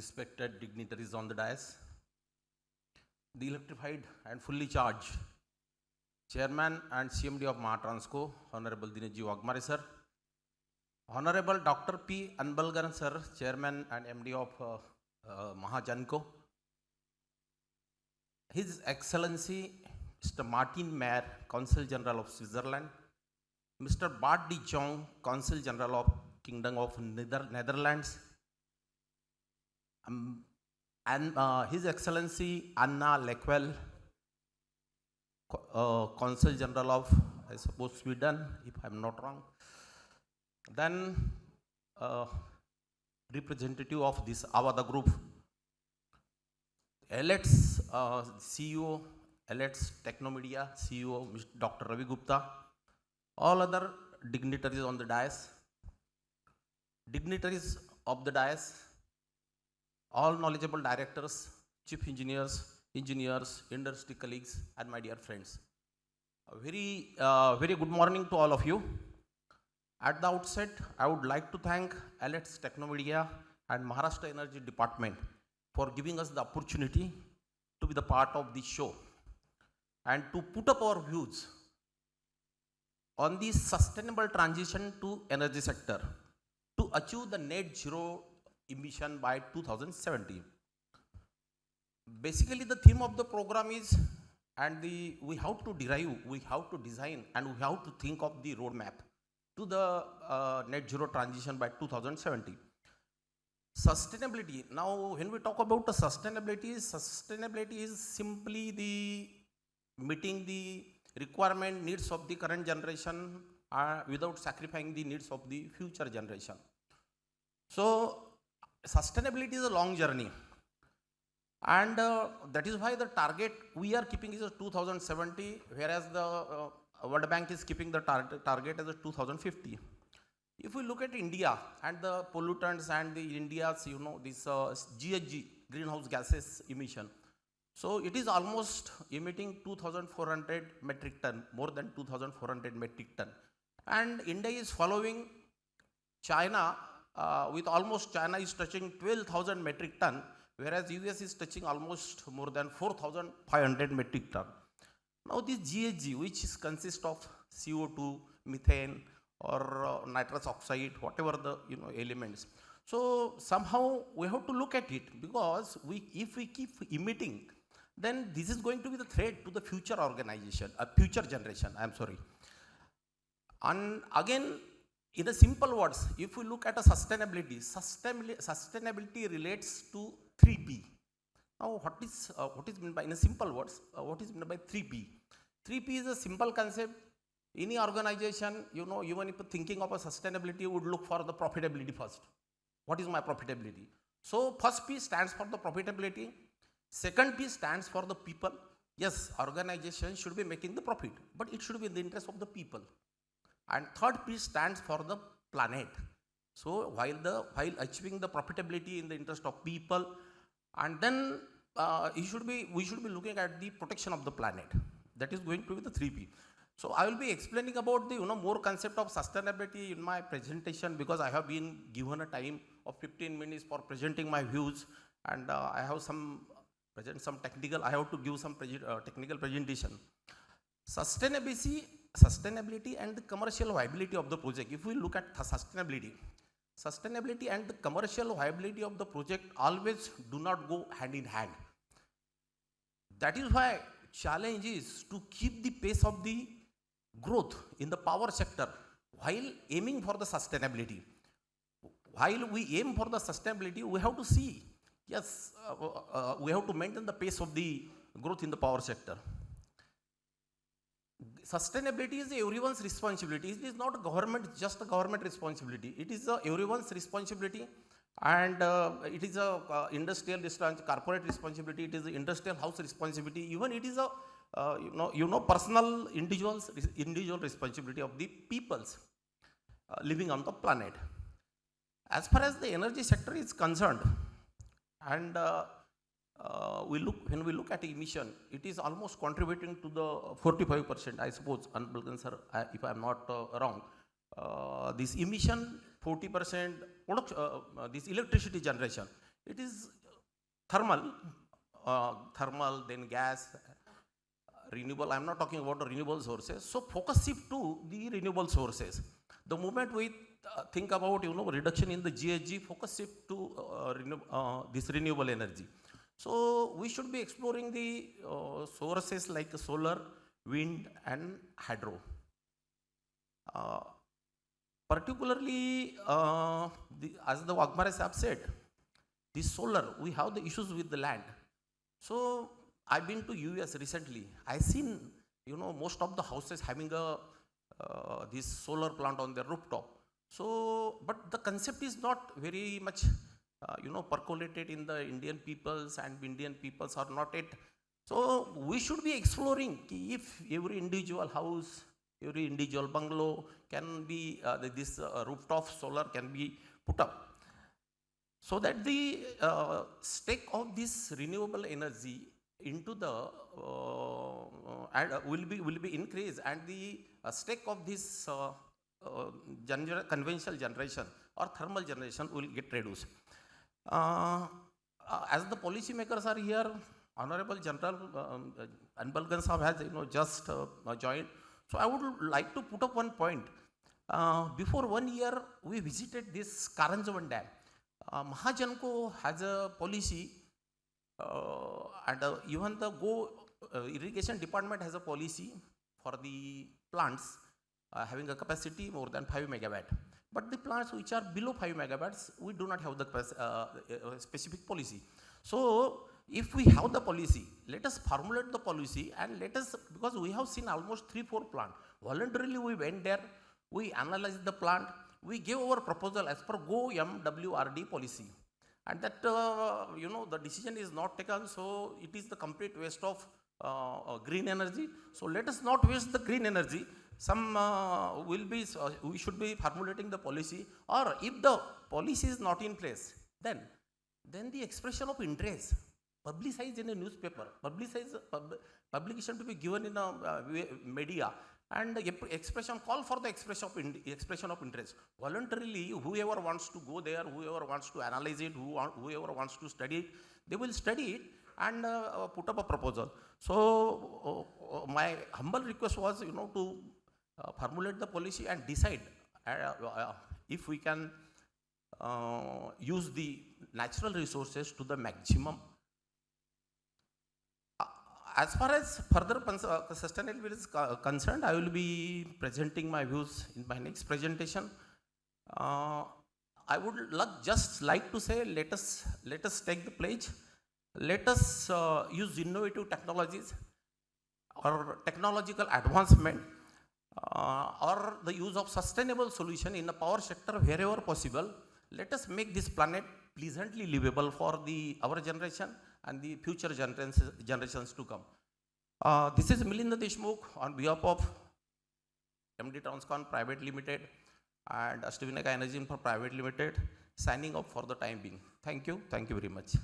respected dignitaries on the dais, the electrified and fully charged Chairman and CMD of Transco, Honorable Dinesh Wagmare sir, Honorable Dr. P. Anbalgan sir, Chairman and MD of Mahajanko, His Excellency Mr. Martin Mayer, Consul General of Switzerland, Mr. Bart de Jong, Consul General of Kingdom of Netherlands, and His Excellency Anna Leckwell, Consul General of, I suppose, Sweden, if I'm not wrong. Then representative of this Avada group, Elets CEO, Elets Technomedia CEO, Mr. Dr. Ravi Gupta, all other dignitaries on the dais, dignitaries of the dais, all knowledgeable directors, chief engineers, industry colleagues, and my dear friends. A very good morning to all of you. At the outset, I would like to thank Elets Technomedia and Maharashtra Energy Department for giving us the opportunity to be the part of this show and to put up our views on the sustainable transition to energy sector to achieve the net zero emission by 2070. Basically, the theme of the program is, we have to derive, we have to design, and we have to think of the roadmap to the net zero transition by 2070. Sustainability. Now, when we talk about the sustainability is simply the meeting the requirement needs of the current generation without sacrificing the needs of the future generation. So, sustainability is a long journey. And that is why the target we are keeping is 2070, whereas the World Bank is keeping the target as 2050. If we look at India and the pollutants and the India's, this GHG, greenhouse gases emission, so it is almost emitting 2,400 metric ton, more than 2,400 metric ton. And India is following China with almost China is touching 12,000 metric ton, whereas US is touching almost more than 4,500 metric ton. Now this GHG, which consists of CO2, methane, or nitrous oxide, whatever the elements. So somehow we have to look at it, because if we keep emitting, then this is going to be the threat to the future organization, future generation. I'm sorry. And again, in the simple words, if we look at a sustainability relates to 3P. Now, what is meant by, in a simple words, what is meant by 3P? 3P is a simple concept. Any organization, even if thinking of a sustainability, would look for the profitability first. What is my profitability? So, first P stands for the profitability. Second P stands for the people. Yes, organization should be making the profit, but it should be in the interest of the people. And third P stands for the planet. So, while achieving the profitability in the interest of people, and then we should be looking at the protection of the planet. That is going to be the 3P. So I will be explaining about the more concept of sustainability in my presentation, because I have been given a time of 15 minutes for presenting my views, and I have I have to give some technical presentation. Sustainability and the commercial viability of the project. If we look at sustainability and the commercial viability of the project always do not go hand in hand. That is why challenge is to keep the pace of the growth in the power sector while aiming for the sustainability. While we aim for the sustainability, we have to see, yes, we have to maintain the pace of the growth in the power sector. Sustainability is everyone's responsibility. It is not just a government responsibility. It is everyone's responsibility, and it is a industrial corporate responsibility. It is an industrial house responsibility. Even it is a personal individual responsibility of the peoples living on the planet. As far as the energy sector is concerned, and when we look at emission, it is almost contributing to the 45%, I suppose, Anbalgan sir, if I am not wrong. This emission 40%, this electricity generation It is thermal, thermal, then gas, renewable. I'm not talking about the renewable sources. So focus shift to the renewable sources. The moment we think about reduction in the GHG, focus shift to this renewable energy. So we should be exploring the sources like solar, wind, and hydro. Particularly, as the Wagmare Sahib said, this solar, we have the issues with the land. So I've been to US recently. I seen, most of the houses having a this solar plant on their rooftop. So, but the concept is not very much, percolated in the Indian peoples, and Indian peoples are not it. So we should be exploring if every individual house, every individual bungalow can be, this rooftop solar can be put up. So that the stake of this renewable energy into the will be increased, and the stake of this conventional generation or thermal generation will get reduced. As the policy makers are here, Honorable General Anbalgan Sahab has just joined. So I would like to put up one point. Before 1 year, we visited this Karanjavan Dam. Mahajanko has a policy, and even the irrigation department has a policy for the plants having a capacity more than 5 megawatt. But the plants which are below 5 megawatts, we do not have the specific policy. So if we have the policy, let us formulate the policy, and let us, because we have seen almost 3-4 plants. Voluntarily we went there, we analyzed the plant, we gave our proposal as per Go MWRD policy. And that, the decision is not taken, so it is the complete waste of green energy. So let us not waste the green energy. Some we should be formulating the policy, or if the policy is not in place, then the expression of interest, publicized in a newspaper, publication to be given in a media, and call for the expression of interest. Voluntarily, whoever wants to go there, whoever wants to analyze it, whoever wants to study it, they will study it and put up a proposal. So my humble request was, to formulate the policy and decide if we can use the natural resources to the maximum. As far as further sustainability is concerned, I will be presenting my views in my next presentation. I would just like to say, let us take the pledge. Let us use innovative technologies or technological advancement, or the use of sustainable solution in the power sector wherever possible. Let us make this planet pleasantly livable for our generation and the future generations to come. This is Milind Deshmukh on behalf of MD Transcon Pvt Limited and Ashtavinaka Energy for Private Limited, signing off for the time being. Thank you very much.